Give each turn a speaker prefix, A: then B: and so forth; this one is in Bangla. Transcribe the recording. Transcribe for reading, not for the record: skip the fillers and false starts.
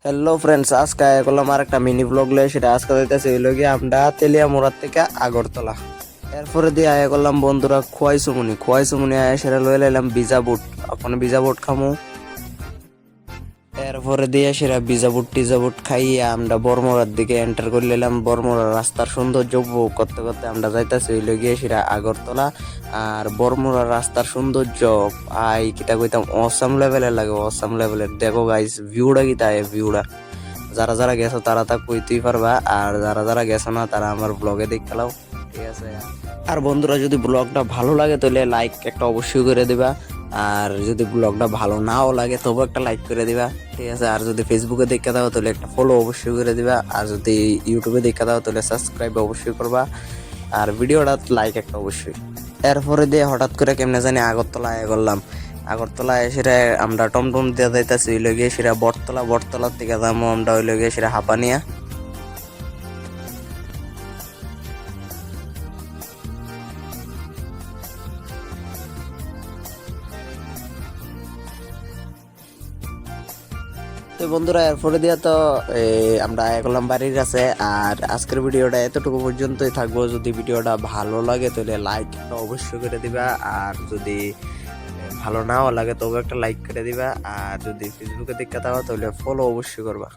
A: হ্যালো ফ্রেন্ডস, আজকে করলাম আর একটা মিনি ব্লগ লয়ে। সেটা আজকে হইতেছে হইল গিয়ে আমরা তেলিয়া মোড়ার থেকে আগরতলা। এরপরে দিয়ে আয়া করলাম বন্ধুরা খোয়াই সুমুনি আয়া সেটা লয়ে লাইলাম বিজা বুট। এখন বিজা বুট খামু। এরপরে দিয়ে সেরা বিজা বুট খাইয়ে আমরা বড়মোড়ার দিকে এন্টার করে নিলাম। বড়মোড়ার রাস্তার সৌন্দর্য উপভোগ করতে করতে আমরা যাইতেছি হইল গিয়ে সেরা আগরতলা। আর বড়মোড়ার রাস্তার সৌন্দর্য কিতা কইতাম অসাম লেভেলের লাগে, অসাম লেভেলের। দেখো গাইস ভিউটা কিতা ভিউটা, যারা যারা গেছো তারা তা কইতেই পারবা, আর যারা যারা গেছো না তারা আমার ব্লগে দেখলাও, ঠিক আছে। আর বন্ধুরা যদি ব্লগটা ভালো লাগে তাহলে লাইক একটা অবশ্যই করে দিবা, আর যদি ব্লগটা ভালো নাও লাগে তবু একটা লাইক করে দিবা, ঠিক আছে। আর যদি ফেসবুকে দেখে দাও তাহলে একটা ফলো অবশ্যই করে দিবা, আর যদি ইউটিউবে দেখে দাও তাহলে সাবস্ক্রাইব অবশ্যই করবা, আর ভিডিওটা লাইক একটা অবশ্যই। এরপরে দিয়ে হঠাৎ করে কেমনে জানি আগরতলা করলাম। আগরতলায় সেটা আমরা টমটম দিয়ে যাইতেছি হইল গিয়ে সেটা বটতলার থেকে যাবো আমরা হইল গিয়ে সেটা হাঁপানিয়া। তো বন্ধুরা এরপরে দিয়া তো আমরা করলাম বাড়ির কাছে। আর আজকের ভিডিওটা এতটুকু পর্যন্তই থাকবো। যদি ভিডিওটা ভালো লাগে তাহলে লাইক একটা অবশ্যই করে দিবা, আর যদি ভালো নাও লাগে তবে একটা লাইক করে দিবা, আর যদি ফেসবুকে দেখতে থাকো তাহলে ফলো অবশ্যই করবা।